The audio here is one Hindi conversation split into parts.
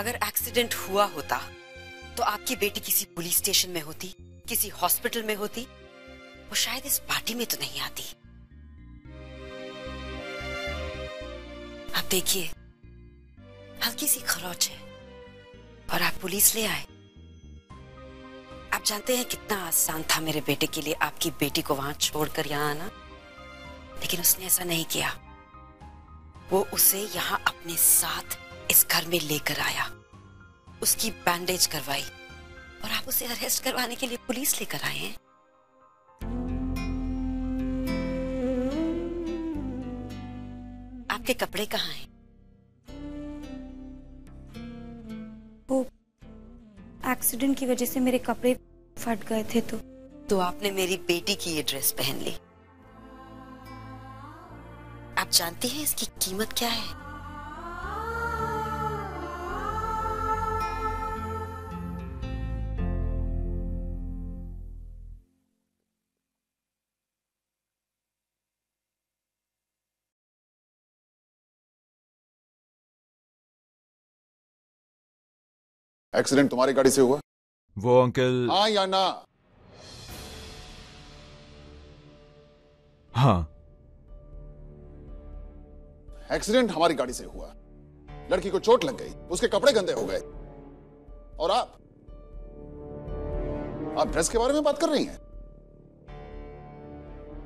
अगर एक्सीडेंट हुआ होता तो आपकी बेटी किसी पुलिस स्टेशन में होती, किसी हॉस्पिटल में होती, वो शायद इस पार्टी में तो नहीं आती। आप देखिए, हल्की सी खरोच है और आप पुलिस ले आए। आप जानते हैं कितना आसान था मेरे बेटे के लिए आपकी बेटी को वहां छोड़कर यहाँ आना, लेकिन उसने ऐसा नहीं किया। वो उसे यहाँ अपने साथ इस घर में लेकर आया, उसकी बैंडेज करवाई और आप उसे अरेस्ट करवाने के लिए पुलिस लेकर आए हैं। आपके कपड़े कहाँ हैं? वो एक्सीडेंट की वजह से मेरे कपड़े फट गए थे तो आपने मेरी बेटी की ये ड्रेस पहन ली। आप जानती हैं इसकी कीमत क्या है? एक्सीडेंट तुम्हारी गाड़ी से हुआ? वो अंकल। हाँ या ना? हाँ। एक्सीडेंट हमारी गाड़ी से हुआ। लड़की को चोट लग गई, उसके कपड़े गंदे हो गए, और आप ड्रेस के बारे में बात कर रही हैं?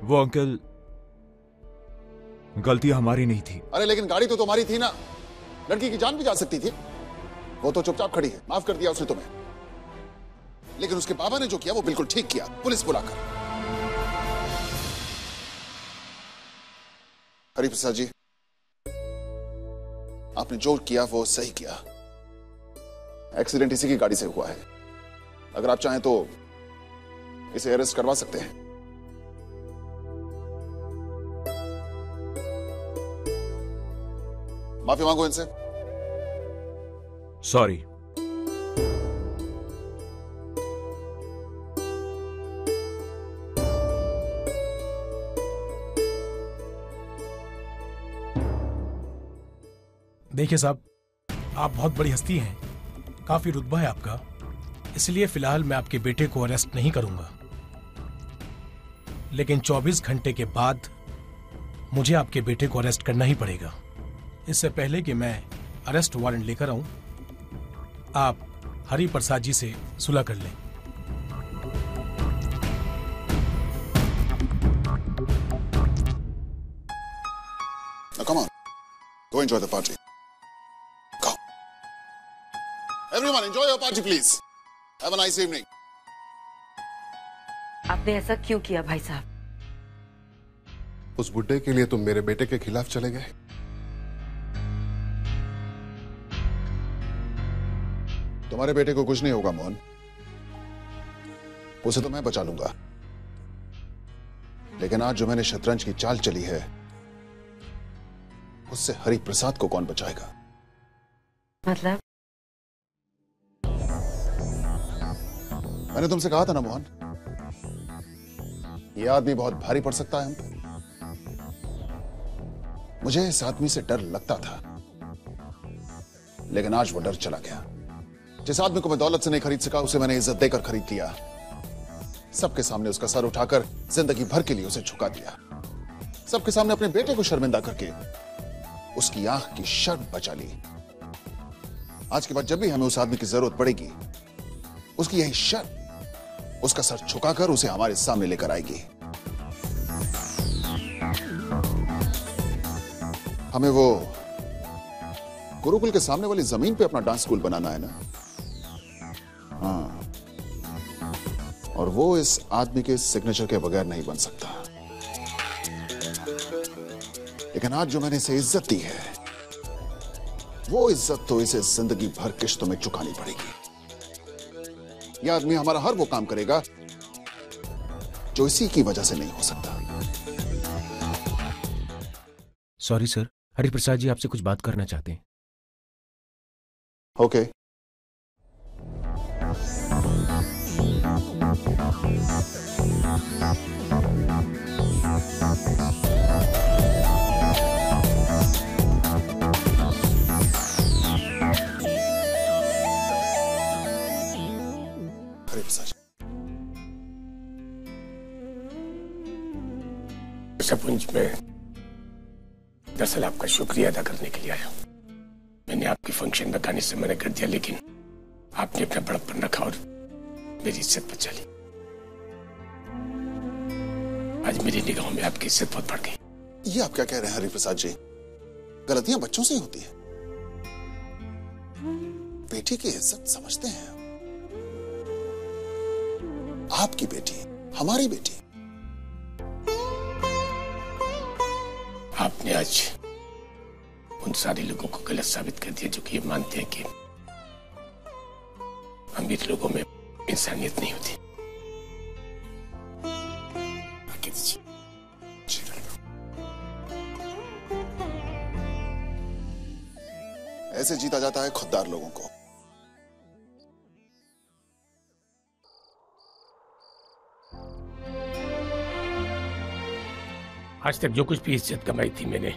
वो अंकल, गलती हमारी नहीं थी। अरे लेकिन गाड़ी तो तुम्हारी थी ना, लड़की की जान भी जा सकती थी। वो तो चुपचाप खड़ी है, माफ कर दिया उसने तुम्हें, लेकिन उसके बाबा ने जो किया वो बिल्कुल ठीक किया, पुलिस बुलाकर। हरिप्रसाद जी, आपने जो किया वो सही किया। एक्सीडेंट इसी की गाड़ी से हुआ है। अगर आप चाहें तो इसे अरेस्ट करवा सकते हैं। माफी मांगो इनसे। सॉरी। देखिए साहब, आप बहुत बड़ी हस्ती हैं, काफी रुतबा है आपका, इसलिए फिलहाल मैं आपके बेटे को अरेस्ट नहीं करूंगा, लेकिन 24 घंटे के बाद मुझे आपके बेटे को अरेस्ट करना ही पड़ेगा। इससे पहले कि मैं अरेस्ट वारंट लेकर आऊं, आप हरिप्रसाद जी से सुलह कर लें। Now come on, go enjoy the party. Go. Everyone, enjoy your party, please. Have a nice evening. आपने ऐसा क्यों किया भाई साहब? उस बुड्ढे के लिए तुम मेरे बेटे के खिलाफ चले गए। तुम्हारे बेटे को कुछ नहीं होगा मोहन, उसे तो मैं बचा लूंगा। लेकिन आज जो मैंने शतरंज की चाल चली है, उससे हरिप्रसाद को कौन बचाएगा? मतलब? मैंने तुमसे कहा था ना मोहन, यह आदमी बहुत भारी पड़ सकता है हम पे। मुझे इस आदमी से डर लगता था, लेकिन आज वो डर चला गया। जिस आदमी को मैं दौलत से नहीं खरीद सका, उसे मैंने इज्जत देकर खरीद लिया। सबके सामने उसका सर उठाकर जिंदगी भर के लिए उसे झुका दिया। सबके सामने अपने बेटे को शर्मिंदा करके उसकी आंख की शर्म बचा ली। आज के बाद जब भी हमें उस आदमी की जरूरत पड़ेगी, उसकी यही शर्म उसका सर झुकाकर उसे हमारे सामने लेकर आएगी। हमें वो गुरुकुल के सामने वाली जमीन पे अपना डांस स्कूल बनाना है ना? हाँ, और वो इस आदमी के सिग्नेचर के बगैर नहीं बन सकता। लेकिन आज जो मैंने इसे इज्जत दी है, वो इज्जत तो इसे जिंदगी भर किश्तों में चुकानी पड़ेगी। यह आदमी हमारा हर वो काम करेगा जो इसी की वजह से नहीं हो सकता। सॉरी सर, हरिप्रसाद जी आपसे कुछ बात करना चाहते हैं। ओके। हरिप्रसाद जी। सपुंज में दरअसल आपका शुक्रिया अदा करने के लिए आया हूं। मैंने आपके फंक्शन में गाने से मना कर दिया, लेकिन आपने अपना बड़प्पन रखा और मेरी इज्जत बचा ली। आज मेरी निगाहों में आपकी इज्जत बहुत बढ़ गई। ये आप क्या कह रहे हैं हरिप्रसाद जी? गलतियां बच्चों से ही होती है। बेटी की इज्जत समझते हैं। आपकी बेटी, हमारी बेटी। आपने आज उन सारे लोगों को गलत साबित कर दिया जो कि ये मानते हैं कि अमीर लोगों में इंसानियत नहीं होती। आगे दीजिए। ऐसे जीता जाता है खुददार लोगों को। आज तक जो कुछ भी इज्जत कमाई थी मैंने,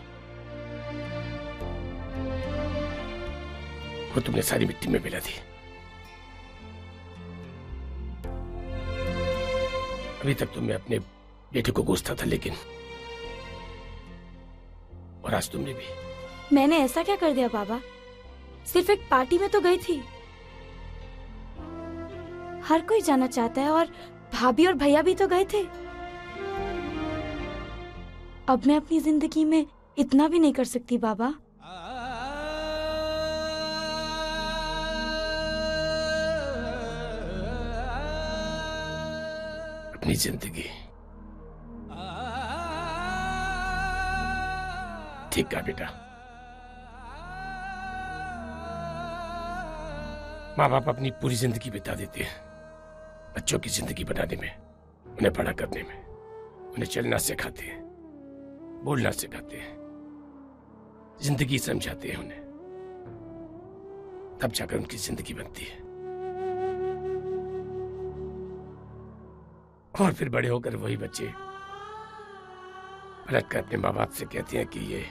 वो तुमने सारी मिट्टी में मिला दी। अभी तक तो मैं अपने बेटे को कोसता था, लेकिन और आज तुमने भी। मैंने ऐसा क्या कर दिया बाबा? सिर्फ एक पार्टी में तो गई थी। हर कोई जाना चाहता है, और भाभी और भैया भी तो गए थे। अब मैं अपनी जिंदगी में इतना भी नहीं कर सकती बाबा। अपनी जिंदगी ठीक कहा बेटा। माँ बाप अपनी पूरी जिंदगी बिता देते हैं बच्चों की जिंदगी बनाने में, उन्हें बड़ा करने में। उन्हें चलना सिखाते हैं, बोलना सिखाते हैं, जिंदगी समझाते हैं उन्हें, तब जाकर उनकी जिंदगी बनती है। और फिर बड़े होकर वही बच्चे पलट कर अपने माँ बाप से कहते हैं कि ये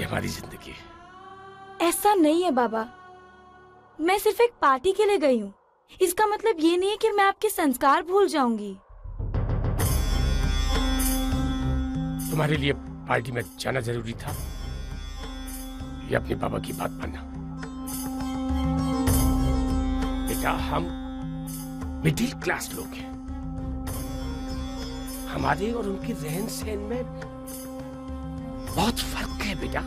हमारी जिंदगी है। ऐसा नहीं है बाबा। मैं सिर्फ एक पार्टी के लिए गई हूँ। इसका मतलब ये नहीं है कि मैं आपके संस्कार भूल जाऊंगी। तुम्हारे लिए पार्टी में जाना जरूरी था या अपने बाबा की बात मानना? बेटा, हम मिडिल क्लास लोग हैं। हमारे और उनके रहन सहन में बहुत फर्क है बेटा।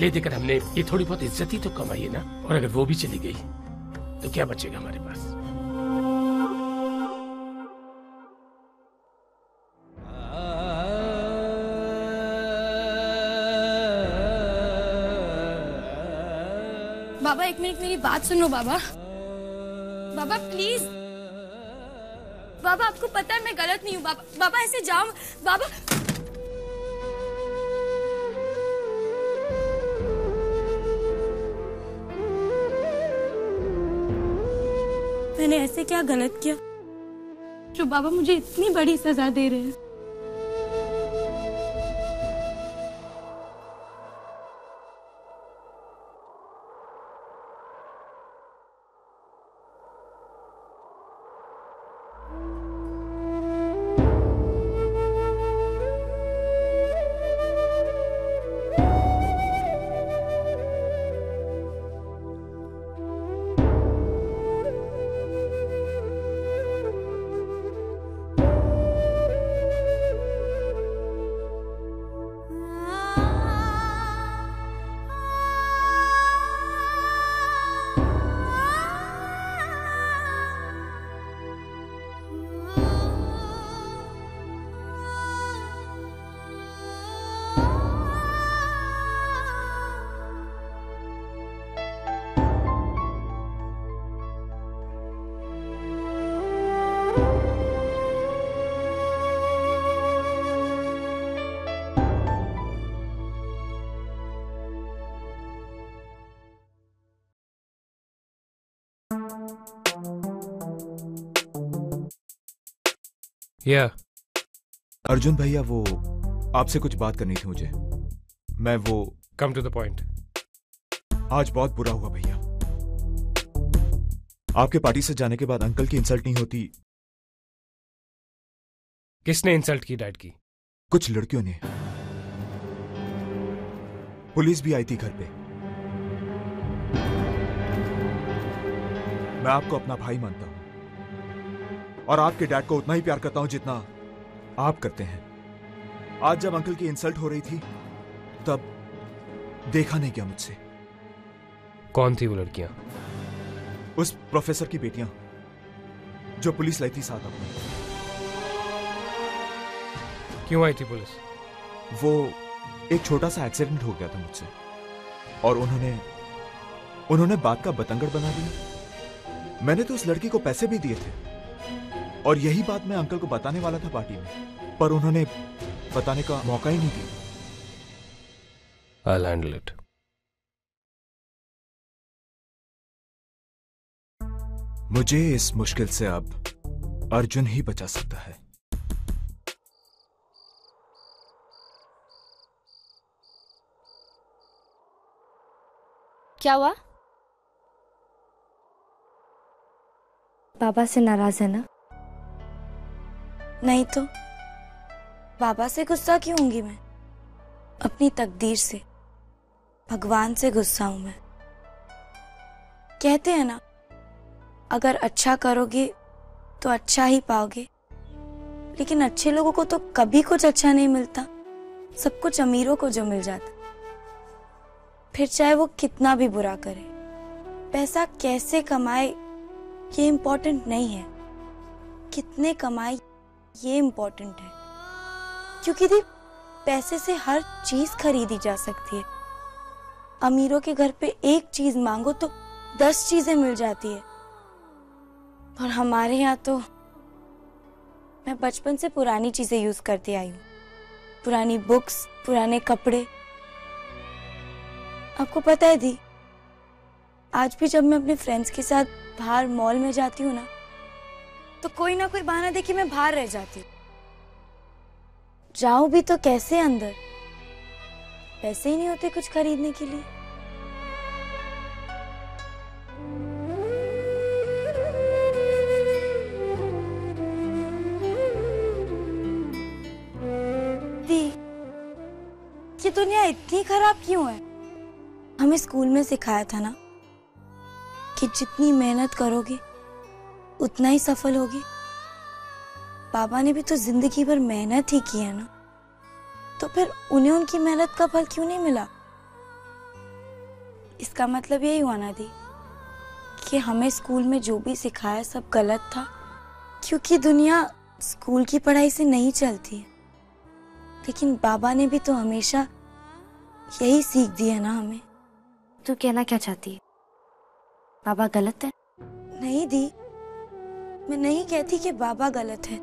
ले देकर हमने ये थोड़ी बहुत इज्जत ही तो कमाई है ना, और अगर वो भी चली गई तो क्या बचेगा हमारे पास? बाबा एक मिनट मेरी बात सुनो बाबा। बाबा प्लीज। बाबा आपको पता है मैं गलत नहीं हूँ। बाबा बाबा ऐसे जाओ। बाबा मैंने ऐसे क्या गलत किया जो बाबा मुझे इतनी बड़ी सजा दे रहे हैं? अर्जुन भैया, वो आपसे कुछ बात करनी थी मुझे। मैं वो कम टू द पॉइंट। आज बहुत बुरा हुआ भैया। आपके पार्टी से जाने के बाद अंकल की इंसल्ट नहीं होती। किसने इंसल्ट की डैड की? कुछ लड़कियों ने। पुलिस भी आई थी घर पे। मैं आपको अपना भाई मानता हूं और आपके डैड को उतना ही प्यार करता हूं जितना आप करते हैं। आज जब अंकल की इंसल्ट हो रही थी तब देखा नहीं क्या मुझसे। कौन थी वो लड़कियां? उस प्रोफेसर की बेटियां जो पुलिस लाई थी साथ अपने। क्यों आई थी पुलिस? वो एक छोटा सा एक्सीडेंट हो गया था मुझसे और उन्होंने बात का बतंगड़ बना दिया। मैंने तो उस लड़की को पैसे भी दिए थे और यही बात मैं अंकल को बताने वाला था पार्टी में, पर उन्होंने बताने का मौका ही नहीं दिया। I'll handle it. मुझे इस मुश्किल से अब अर्जुन ही बचा सकता है। क्या हुआ? बाबा से नाराज है ना? नहीं तो बाबा से गुस्सा क्यों होंगी मैं? अपनी तकदीर से, भगवान से गुस्सा हूं मैं। कहते हैं ना, अगर अच्छा करोगे तो अच्छा ही पाओगे, लेकिन अच्छे लोगों को तो कभी कुछ अच्छा नहीं मिलता। सब कुछ अमीरों को जो मिल जाता, फिर चाहे वो कितना भी बुरा करे। पैसा कैसे कमाए ये इम्पोर्टेंट नहीं है, कितने कमाए ये इम्पोर्टेंट है। क्योंकि पैसे से हर चीज खरीदी जा सकती है। अमीरों के घर पे एक चीज मांगो तो 10 चीजें मिल जाती है, और हमारे यहाँ तो मैं बचपन से पुरानी चीजें यूज करती आई हूँ। पुरानी बुक्स, पुराने कपड़े। आपको पता है दी, आज भी जब मैं अपने फ्रेंड्स के साथ बाहर मॉल में जाती हूँ ना, तो कोई ना कोई बहाना दे के मैं बाहर रह जाती हूँ। जाऊं भी तो कैसे अंदर? पैसे ही नहीं होते कुछ खरीदने के लिए। दी, ये दुनिया इतनी खराब क्यों है? हमें स्कूल में सिखाया था ना कि जितनी मेहनत करोगे उतना ही सफल होगी। बाबा ने भी तो जिंदगी भर मेहनत ही की है ना, तो फिर उन्हें उनकी मेहनत का फल क्यों नहीं मिला? इसका मतलब यही हुआ ना दी कि हमें स्कूल में जो भी सिखाया सब गलत था, क्योंकि दुनिया स्कूल की पढ़ाई से नहीं चलती है। लेकिन बाबा ने भी तो हमेशा यही सीख दी है ना हमें। तू कहना क्या चाहती है? बाबा गलत है? नहीं दी, मैं नहीं कहती कि बाबा गलत है,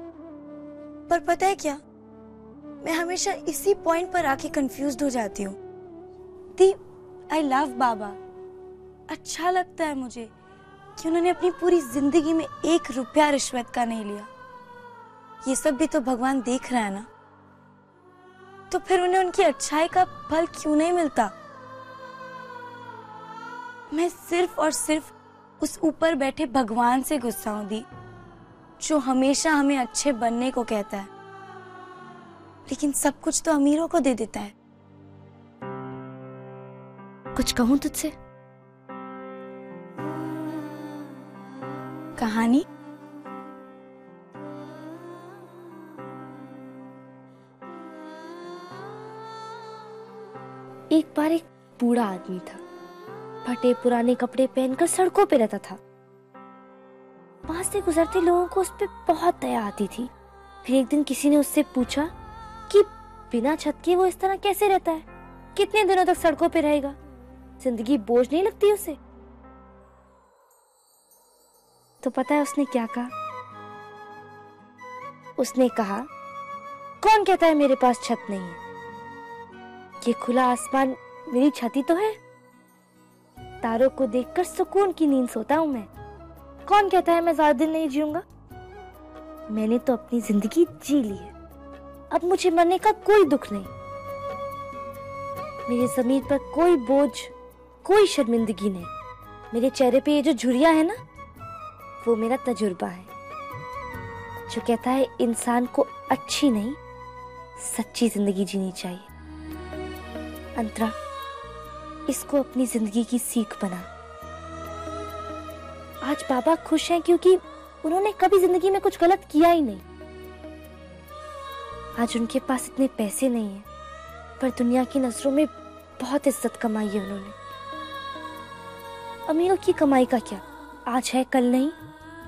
पर पता है क्या, मैं हमेशा इसी पॉइंट पर आके कंफ्यूज्ड हो जाती हूँ। दी, आई लव बाबा। अच्छा लगता है मुझे कि उन्होंने अपनी पूरी जिंदगी में 1 रुपया रिश्वत का नहीं लिया। ये सब भी तो भगवान देख रहा है ना, तो फिर उन्हें उनकी अच्छाई का फल क्यों नहीं मिलता? मैं सिर्फ और सिर्फ उस ऊपर बैठे भगवान से गुस्सा हूं दी, जो हमेशा हमें अच्छे बनने को कहता है, लेकिन सब कुछ तो अमीरों को दे देता है। कुछ कहूं तुझसे? कहानी? एक बार एक बूढ़ा आदमी था, फटे पुराने कपड़े पहनकर सड़कों पे रहता था। वहां से गुजरते लोगों को उस पे बहुत दया आती थी। फिर एक दिन किसी ने उससे पूछा कि बिना छत के वो इस तरह कैसे रहता है, कितने दिनों तक सड़कों पे रहेगा, जिंदगी बोझ नहीं लगती उसे? तो पता है उसने क्या कहा? उसने कहा, कौन कहता है मेरे पास छत नहीं है? ये खुला आसमान मेरी छत ही तो है। तारों को देखकर सुकून की नींद सोता हूं मैं। कौन कहता है मैं ज्यादा दिन नहीं जीऊंगा? मैंने तो अपनी जिंदगी जी ली है, अब मुझे मरने का कोई दुख नहीं। मेरे जमीन पर कोई बोझ, कोई शर्मिंदगी नहीं। मेरे चेहरे पे ये जो झुर्रियां है ना, वो मेरा तजुर्बा है जो कहता है इंसान को अच्छी नहीं सच्ची जिंदगी जीनी चाहिए। अंतरा, इसको अपनी जिंदगी की सीख बना। आज बाबा खुश हैं क्योंकि उन्होंने कभी जिंदगी में कुछ गलत किया ही नहीं। आज उनके पास इतने पैसे नहीं हैं, पर दुनिया की नजरों में बहुत इज्जत कमाई है उन्होंने। अमीरों की कमाई का क्या, आज है कल नहीं,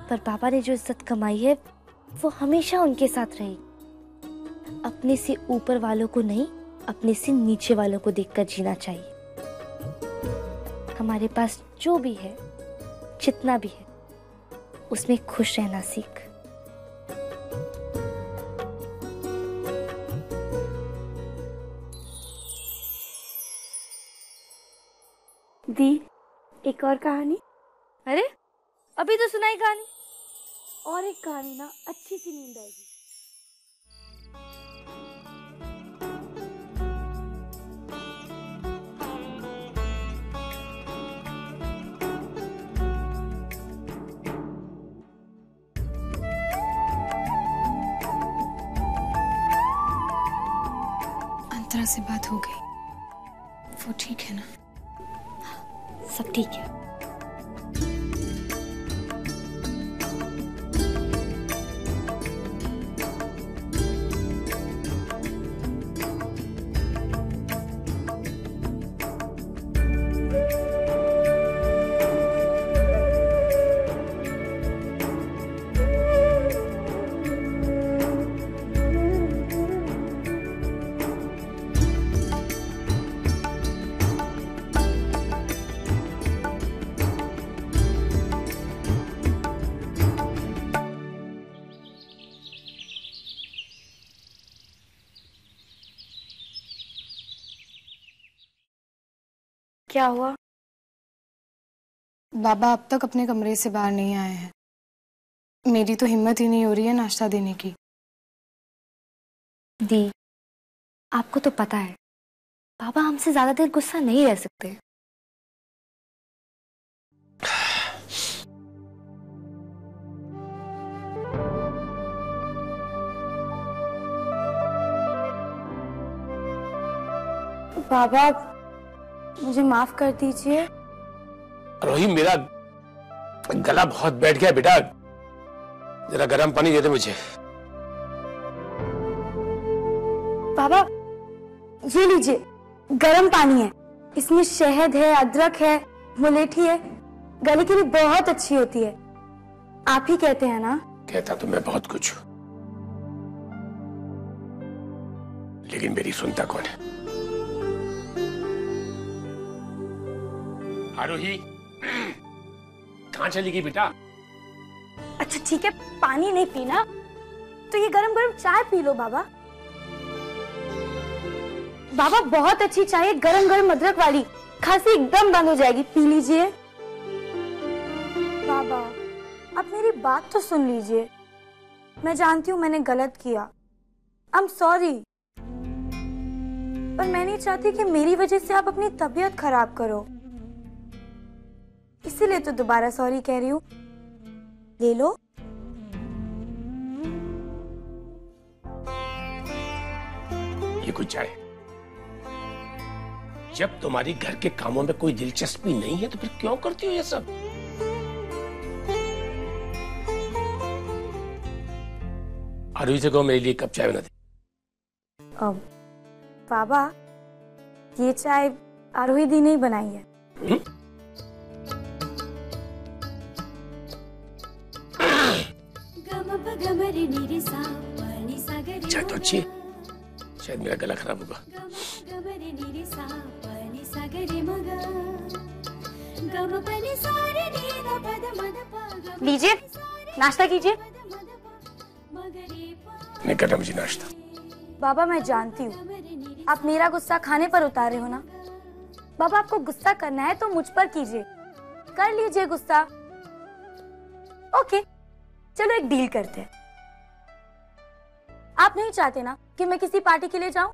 पर बाबा ने जो इज्जत कमाई है वो हमेशा उनके साथ रहेगी। अपने से ऊपर वालों को नहीं, अपने से नीचे वालों को देखकर जीना चाहिए। हमारे पास जो भी है, जितना भी है, उसमें खुश रहना सीख। दी, एक और कहानी। अरे अभी तो सुनाई कहानी। और एक कहानी ना, अच्छी सी नींद आएगी। अंतरा से बात हो गई, वो ठीक है ना? सब ठीक है। क्या हुआ? बाबा अब तक अपने कमरे से बाहर नहीं आए हैं। मेरी तो हिम्मत ही नहीं हो रही है नाश्ता देने की। दी, आपको तो पता है बाबा हमसे ज्यादा देर गुस्सा नहीं रह सकते। बाबा, मुझे माफ कर दीजिए। रोही, मेरा गला बहुत बैठ गया बेटा, जरा गर्म पानी दे दे मुझे। बाबा, ये लीजिए, गर्म पानी है। इसमें शहद है, अदरक है, मुलेठी है, गले के लिए बहुत अच्छी होती है। आप ही कहते हैं ना? कहता तो मैं बहुत कुछ हूं, लेकिन मेरी सुनता कौन है? आरोही, कहां चली गई बेटा? अच्छा ठीक है, पानी नहीं पीना तो ये गरम गरम चाय पी लो बाबा। बाबा, बहुत अच्छी चाय है, गरम गरम अदरक वाली, खांसी एकदम बंद हो जाएगी, पी लीजिए। बाबा, आप मेरी बात तो सुन लीजिए। मैं जानती हूँ मैंने गलत किया, आई एम सॉरी, पर मैं नहीं चाहती कि मेरी वजह से आप अपनी तबीयत खराब करो, इसीलिए तो दोबारा सॉरी कह रही हूँ। ले लो। ये कुछ चाय। जब तुम्हारी घर के कामों में कोई दिलचस्पी नहीं है तो फिर क्यों करती हो ये सब? आरोही से कहो मेरे लिए कप चाय बना दे। बाबा, ये चाय आरोही दी ने बनाई है। चाय तो अच्छी है, शायद मेरा गला खराब होगा। लीजिए, नाश्ता कीजिए। नहीं करना मुझे नाश्ता। बाबा, मैं जानती हूँ आप मेरा गुस्सा खाने पर उतार रहे हो ना। बाबा, आपको गुस्सा करना है तो मुझ पर कीजिए, कर लीजिए गुस्सा। ओके, चलो एक डील करते हैं। आप नहीं चाहते ना कि मैं किसी पार्टी के लिए जाऊं?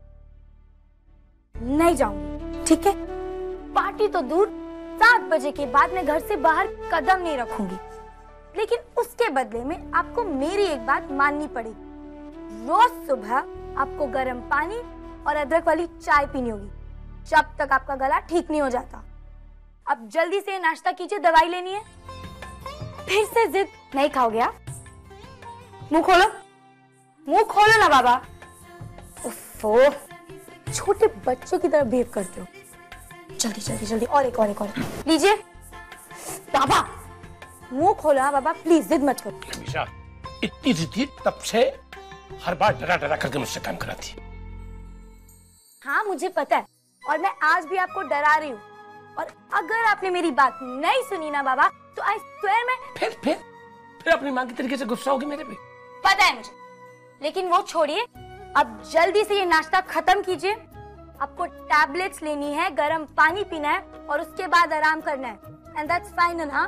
नहीं जाऊंगी, ठीक है? पार्टी तो दूर, 7 बजे के बाद मैं घर से बाहर कदम नहीं रखूंगी, लेकिन उसके बदले में आपको मेरी एक बात माननी पड़ेगी। रोज सुबह आपको गर्म पानी और अदरक वाली चाय पीनी होगी जब तक आपका गला ठीक नहीं हो जाता। अब जल्दी से नाश्ता कीजिए, दवाई लेनी है। फिर से जिद नहीं खाओगे आप? मुंह खोलो, मुंह खोलो ना बाबा। उफ़ो, छोटे बच्चों की तरह बिहेव करते हो। जल्दी जल्दी जल्दी, और एक लीजिए। बाबा मुंह खोलो। हाँ बाबा प्लीज, जिद मत करो। हमेशा इतनी जिद्दी, तब से हर बार डरा डरा करके मुझसे काम कराती। हाँ मुझे पता है, और मैं आज भी आपको डरा रही हूँ। और अगर आपने मेरी बात नहीं सुनी ना बाबा, तो आई स्वेयर मैं फिर अपनी माँ की तरीके से गुस्सा होगी मेरे पे। पता है मुझे, लेकिन वो छोड़िए, अब जल्दी से ये नाश्ता खत्म कीजिए। आपको टैबलेट्स लेनी है, गर्म पानी पीना है और उसके बाद आराम करना है। And that's final. हाँ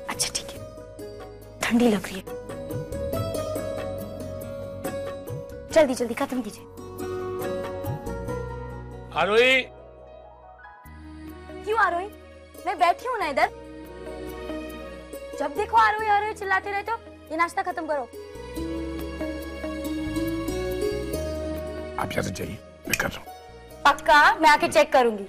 अच्छा ठीक है, ठंडी लग रही है। जल्दी जल्दी खत्म कीजिए। आरोही, क्यों आरोही? मैं बैठी हूँ ना इधर। जब देखो आरोही आरोही चिल्लाते रहते हो। ये नाश्ता खत्म करो। आप जल्दी जाइए, मैं कर रहा हूँ। पक्का? मैं आके चेक करूंगी।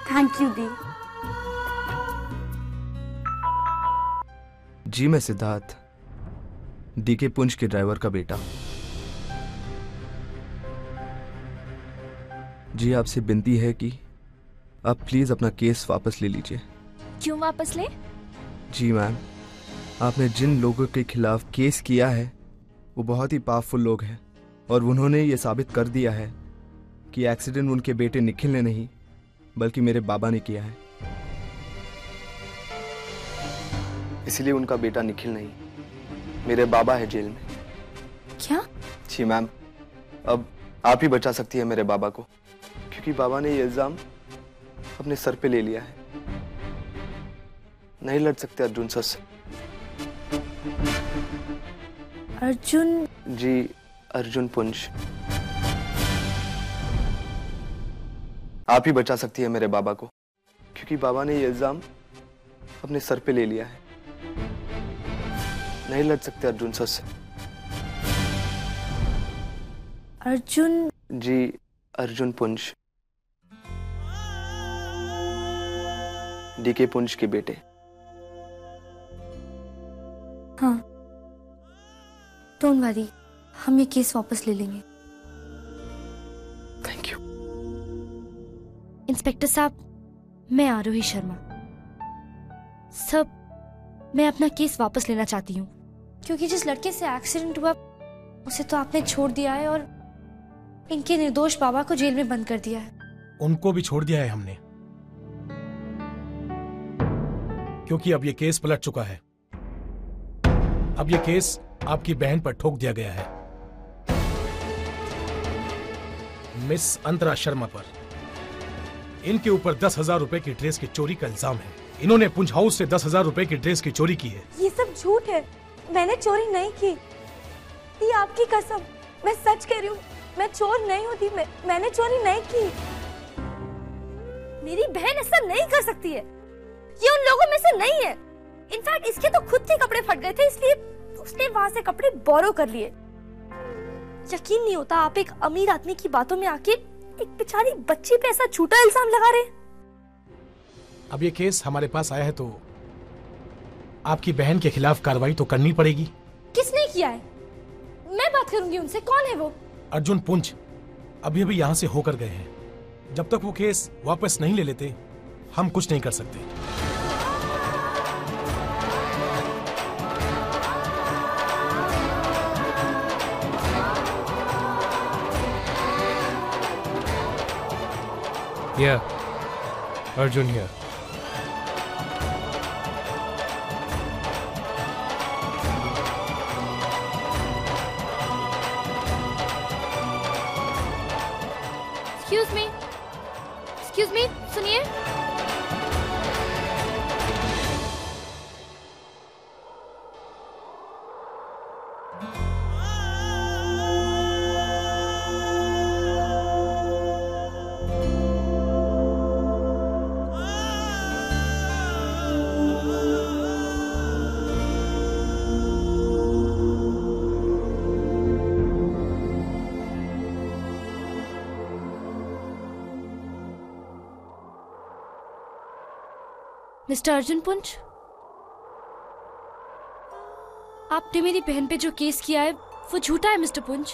थैंक यू दी। जी मैं सिद्धार्थ, डीके पुंज के ड्राइवर का बेटा। जी आपसे विनती है कि आप प्लीज अपना केस वापस ले लीजिए। क्यों वापस ले? जी मैम, आपने जिन लोगों के खिलाफ केस किया है वो बहुत ही पावरफुल लोग हैं, और उन्होंने ये साबित कर दिया है कि एक्सीडेंट उनके बेटे निखिल ने नहीं बल्कि मेरे बाबा ने किया है। इसलिए उनका बेटा निखिल नहीं, मेरे बाबा है जेल में। क्या? जी मैम, अब आप ही बचा सकती है मेरे बाबा को, क्योंकि बाबा ने ये इल्जाम अपने सर पे ले लिया है। नहीं लड़ सकते अर्जुन सर से। अर्जुन? जी अर्जुन पुंज। आप ही बचा सकती है मेरे बाबा को, क्योंकि बाबा ने ये इल्जाम अपने सर पे ले लिया है। नहीं लड़ सकते अर्जुन सर से। अर्जुन? जी अर्जुन पुंज, डीके पुंज के बेटे। हाँ डोंट वरी, हम ये केस वापस ले लेंगे। Thank you. इंस्पेक्टर साहब, मैं आरोही शर्मा। सब मैं अपना केस वापस लेना चाहती हूँ, क्योंकि जिस लड़के से एक्सीडेंट हुआ उसे तो आपने छोड़ दिया है और इनके निर्दोष बाबा को जेल में बंद कर दिया है। उनको भी छोड़ दिया है हमने, क्योंकि अब ये केस पलट चुका है। अब ये केस आपकी बहन पर ठोक दिया गया है, मिस अंतरा शर्मा पर। इनके ऊपर 10,000 रुपए की ड्रेस की चोरी का इल्जाम है। इन्होंने पुंज हाउस से 10,000 रुपए की ड्रेस की चोरी की है। ये सब झूठ है, मैंने चोरी नहीं की। ये आपकी कसम, मैं सच कह रही हूँ, मैं चोर नहीं होती। मैंने चोरी नहीं की। मेरी बहन ऐसा नहीं कर सकती है, ये उन लोगों में से नहीं है। इनफैक्ट इसके तो खुद के कपड़े फट गए थे, इसलिए उसने वहां से कपड़े बोरो कर लिए। यकीन नहीं होता आप एक अमीर आदमी की बातों में आके एक बेचारी बच्ची पे ऐसा झूठा इल्जाम लगा रहे। अब ये केस हमारे पास आया है तो आपकी बहन के खिलाफ कार्रवाई तो करनी पड़ेगी। किसने किया है? मैं बात करूंगी उनसे। कौन है वो? अर्जुन पुंज अभी अभी यहां से होकर गए हैं। जब तक वो केस वापस नहीं ले लेते हम कुछ नहीं कर सकते। Yeah, Arjun here. Excuse me, सुनिए। मिस्टर अर्जुन पुंज, आपने मेरी बहन पे जो केस किया है वो झूठा है मिस्टर पुंज।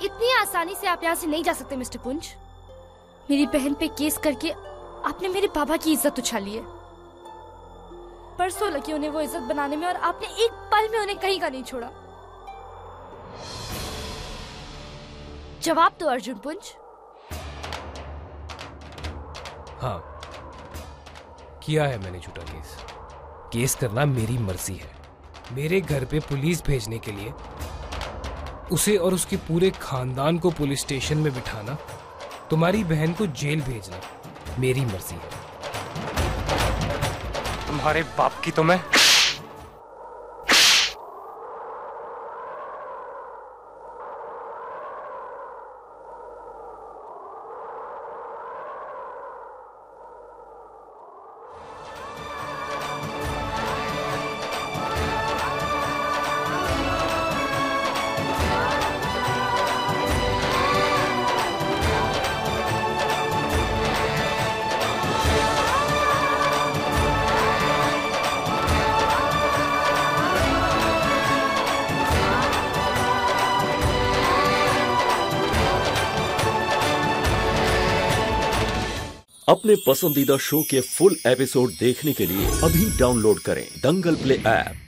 इतनी आसानी से आप यहाँ से नहीं जा सकते मिस्टर पुंज। मेरी बहन पे केस करके आपने मेरे पापा की इज्जत उछाली है। परसों लगी उन्हें वो इज्जत बनाने में और आपने एक पल में उन्हें कहीं का नहीं छोड़ा। जवाब दो अर्जुन पुंज। हाँ, किया है मैंने झूठा केस। केस करना मेरी मर्जी है। मेरे घर पे पुलिस भेजने के लिए उसे और उसके पूरे खानदान को पुलिस स्टेशन में बिठाना, तुम्हारी बहन को जेल भेजना मेरी मर्जी है। तुम्हारे बाप की तो मैं अपने पसंदीदा शो के फुल एपिसोड देखने के लिए अभी डाउनलोड करें दंगल प्ले ऐप।